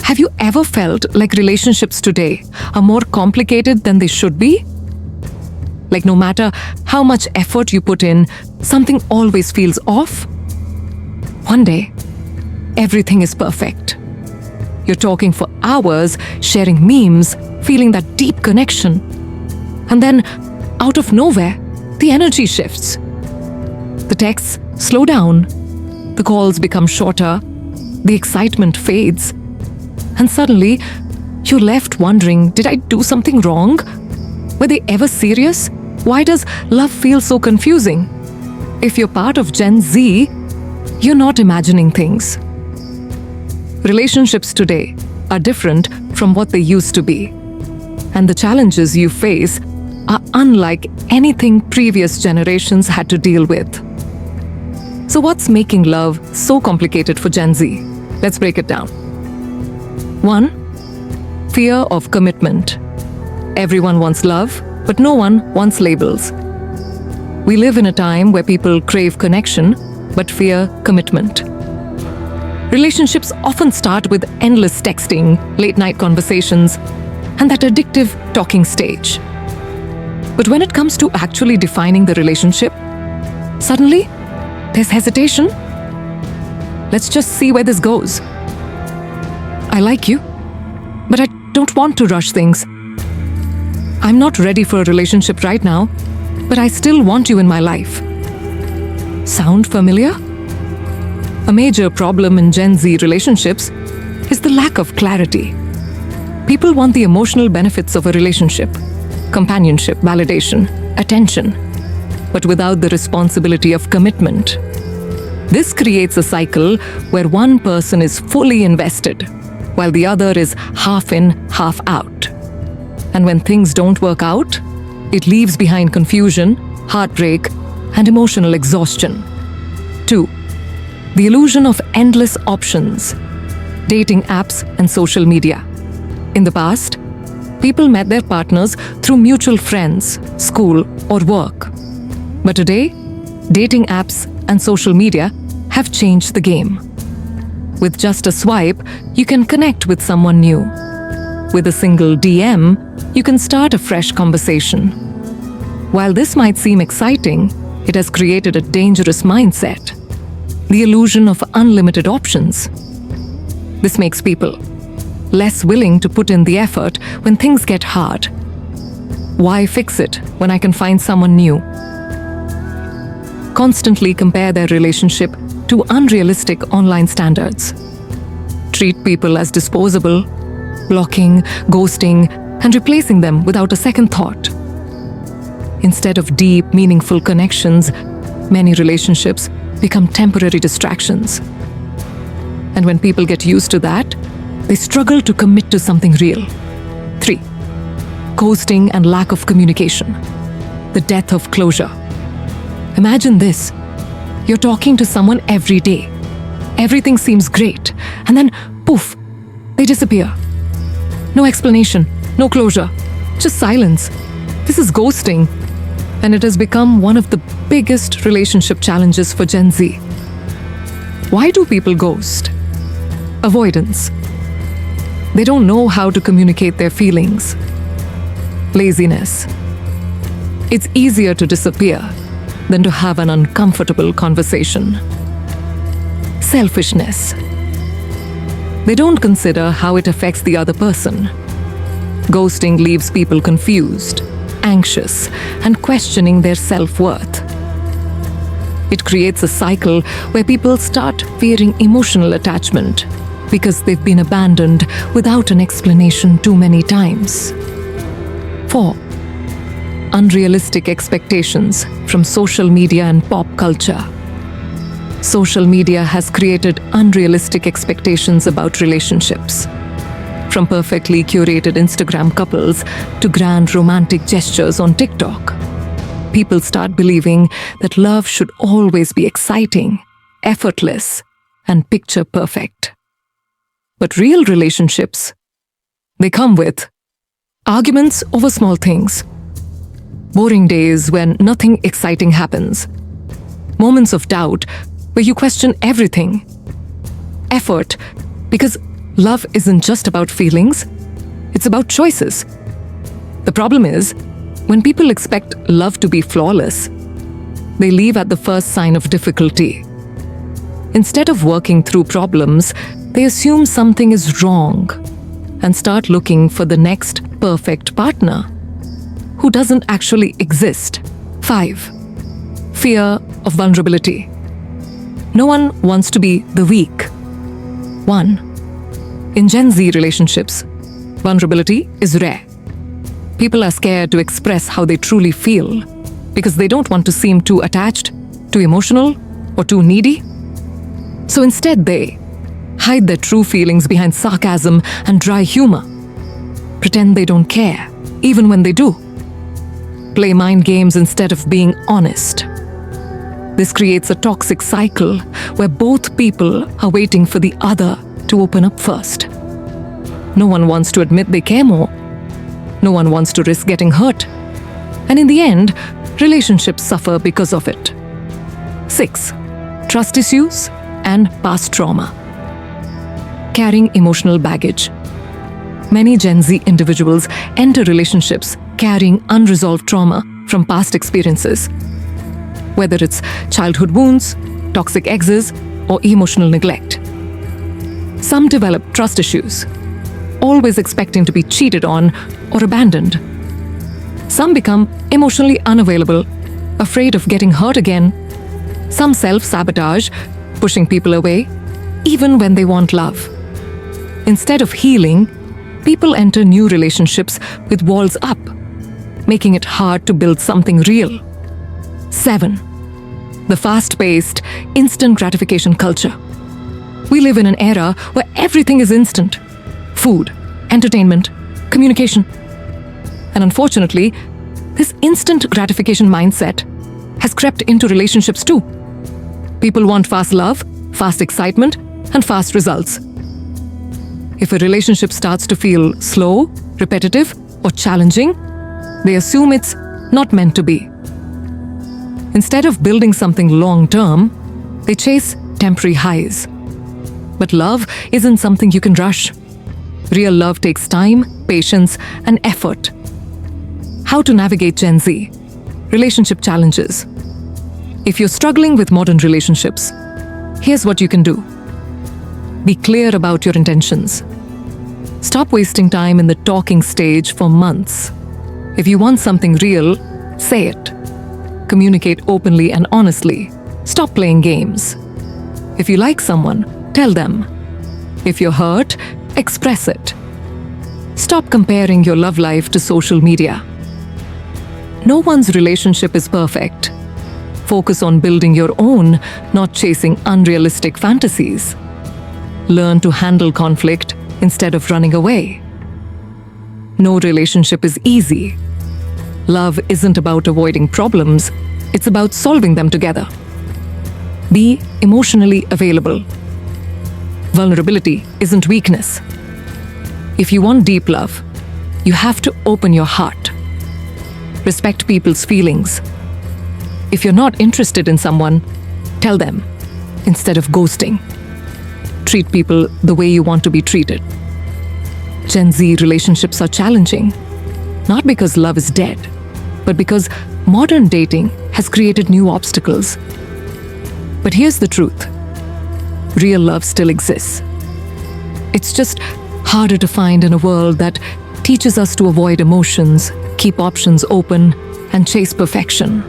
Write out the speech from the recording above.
Have you ever felt like relationships today are more complicated than they should be? Like no matter how much effort you put in, something always feels off? One day, everything is perfect. You're talking for hours, sharing memes, feeling that deep connection. And then, out of nowhere, the energy shifts. The texts slow down, the calls become shorter, the excitement fades, and suddenly, you're left wondering, did I do something wrong? Were they ever serious? Why does love feel so confusing? If you're part of Gen Z, you're not imagining things. Relationships today are different from what they used to be. And the challenges you face are unlike anything previous generations had to deal with. So what's making love so complicated for Gen Z? Let's break it down. 1. Fear of commitment. Everyone wants love, but no one wants labels. We live in a time where people crave connection, but fear commitment. Relationships often start with endless texting, late-night conversations, and that addictive talking stage. But when it comes to actually defining the relationship, suddenly, there's hesitation. Let's just see where this goes. I like you, but I don't want to rush things. I'm not ready for a relationship right now, but I still want you in my life. Sound familiar? A major problem in Gen Z relationships is the lack of clarity. People want the emotional benefits of a relationship, companionship, validation, attention, but without the responsibility of commitment. This creates a cycle where one person is fully invested, while the other is half in, half out. And when things don't work out, it leaves behind confusion, heartbreak, and emotional exhaustion. 2. The illusion of endless options. Dating apps and social media. In the past, people met their partners through mutual friends, school, or work. But today, dating apps and social media have changed the game. With just a swipe, you can connect with someone new. With a single DM, you can start a fresh conversation. While this might seem exciting, it has created a dangerous mindset. The illusion of unlimited options. This makes people less willing to put in the effort when things get hard. Why fix it when I can find someone new? Constantly compare their relationship to unrealistic online standards. Treat people as disposable, blocking, ghosting, and replacing them without a second thought. Instead of deep, meaningful connections, many relationships become temporary distractions. And when people get used to that, they struggle to commit to something real. 3. Ghosting and lack of communication. The death of closure. Imagine this. You're talking to someone every day. Everything seems great. And then, poof, they disappear. No explanation, no closure, just silence. This is ghosting. And it has become one of the biggest relationship challenges for Gen Z. Why do people ghost? Avoidance. They don't know how to communicate their feelings. Laziness. It's easier to disappear than to have an uncomfortable conversation. Selfishness. They don't consider how it affects the other person. Ghosting leaves people confused, anxious, and questioning their self-worth. It creates a cycle where people start fearing emotional attachment because they've been abandoned without an explanation too many times. 4. Unrealistic expectations from social media and pop culture. Social media has created unrealistic expectations about relationships. From perfectly curated Instagram couples to grand romantic gestures on TikTok. People start believing that love should always be exciting, effortless, and picture perfect. But real relationships, they come with arguments over small things, boring days when nothing exciting happens, moments of doubt where you question everything, effort because Love isn't just about feelings, it's about choices. The problem is, when people expect love to be flawless, they leave at the first sign of difficulty. Instead of working through problems, they assume something is wrong and start looking for the next perfect partner who doesn't actually exist. 5. Fear of vulnerability. No one wants to be the weak. 1. In Gen Z relationships, vulnerability is rare. People are scared to express how they truly feel because they don't want to seem too attached, too emotional, or too needy. So instead, they hide their true feelings behind sarcasm and dry humor. Pretend they don't care, even when they do. Play mind games instead of being honest. This creates a toxic cycle where both people are waiting for the other to open up first. No one wants to admit they care more. No one wants to risk getting hurt. And in the end, relationships suffer because of it. 6. Trust issues and past trauma. Carrying emotional baggage. Many Gen Z individuals enter relationships carrying unresolved trauma from past experiences. Whether it's childhood wounds, toxic exes, or emotional neglect. Some develop trust issues, always expecting to be cheated on or abandoned. Some become emotionally unavailable, afraid of getting hurt again. Some self-sabotage, pushing people away, even when they want love. Instead of healing, people enter new relationships with walls up, making it hard to build something real. 7. The fast-paced, instant gratification culture. We live in an era where everything is instant. Food, entertainment, communication. And unfortunately, this instant gratification mindset has crept into relationships too. People want fast love, fast excitement, and fast results. If a relationship starts to feel slow, repetitive, or challenging, they assume it's not meant to be. Instead of building something long-term, they chase temporary highs. But love isn't something you can rush. Real love takes time, patience, and effort. How to navigate Gen Z? Relationship challenges. If you're struggling with modern relationships, here's what you can do. Be clear about your intentions. Stop wasting time in the talking stage for months. If you want something real, say it. Communicate openly and honestly. Stop playing games. If you like someone, tell them. If you're hurt, express it. Stop comparing your love life to social media. No one's relationship is perfect. Focus on building your own, not chasing unrealistic fantasies. Learn to handle conflict instead of running away. No relationship is easy. Love isn't about avoiding problems, it's about solving them together. Be emotionally available. Vulnerability isn't weakness. If you want deep love, you have to open your heart. Respect people's feelings. If you're not interested in someone, tell them instead of ghosting. Treat people the way you want to be treated. Gen Z relationships are challenging, not because love is dead, but because modern dating has created new obstacles. But here's the truth. Real love still exists. It's just harder to find in a world that teaches us to avoid emotions, keep options open, and chase perfection.